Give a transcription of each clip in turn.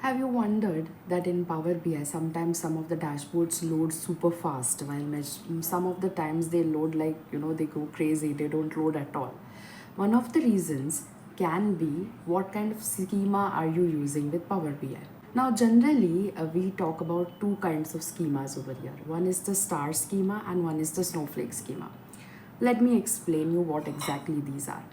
Have you wondered that in Power BI sometimes some of the dashboards load super fast while some of the times they load like they go crazy, they don't load at all. One of the reasons can be what kind of schema are you using with Power BI. Now generally we talk about two kinds of schemas over here. One is the Star Schema and one is the Snowflake Schema. Let me explain you what exactly these are.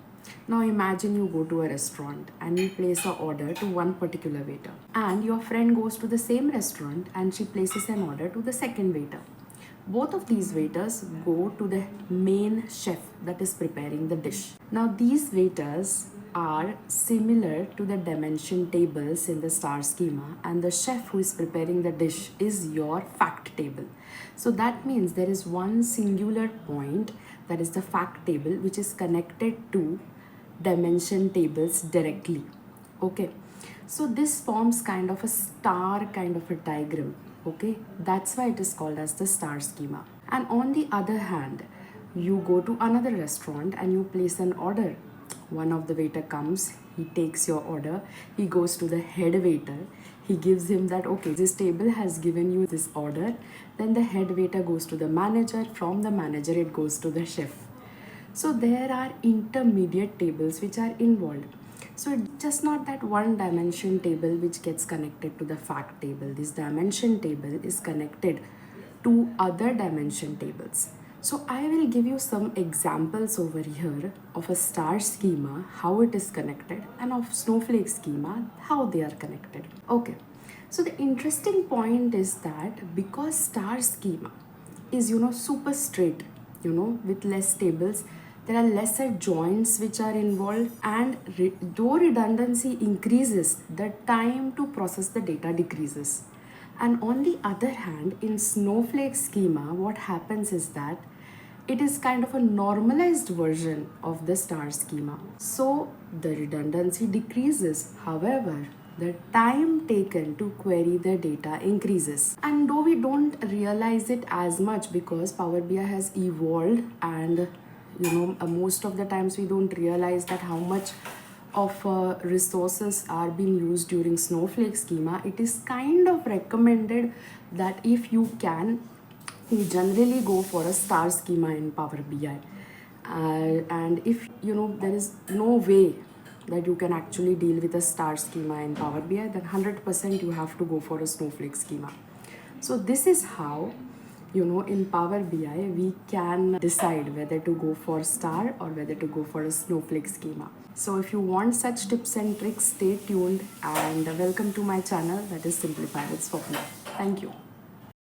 Now imagine you go to a restaurant and you place an order to one particular waiter, and your friend goes to the same restaurant and she places an order to the second waiter. Both of these waiters go to the main chef that is preparing the dish. Now these waiters are similar to the dimension tables in the star schema, and the chef who is preparing the dish is your fact table. So that means there is one singular point, that is the fact table, which is connected to dimension tables directly. Okay, so this forms kind of a star kind of a diagram. Okay, that's why it is called as the star schema. And on the other hand, you go to another restaurant and you place an order. One of the waiter comes, he takes your order, he goes to the head waiter, he gives him that, okay, this table has given you this order. Then the head waiter goes to the manager, from the manager it goes to the chef. So there are intermediate tables which are involved. So it's just not that one dimension table which gets connected to the fact table. This dimension table is connected to other dimension tables. So I will give you some examples over here of a star schema, how it is connected, and of snowflake schema, how they are connected. Okay, so the interesting point is that because star schema is super straight, with less tables, there are lesser joints which are involved, and though redundancy increases, the time to process the data decreases. And on the other hand, in snowflake schema, what happens is that it is kind of a normalized version of the star schema. So the redundancy decreases. However, the time taken to query the data increases. And though we don't realize it as much because Power BI has evolved, and most of the times we don't realize that how much of resources are being used during snowflake schema, it is kind of recommended that if you can, you generally go for a star schema in Power BI. And if there is no way that you can actually deal with a star schema in Power BI, then 100% you have to go for a snowflake schema. So this is how in Power BI we can decide whether to go for star or whether to go for a snowflake schema. So if you want such tips and tricks, stay tuned, and welcome to my channel, that is Simplify with Swapna. Thank you.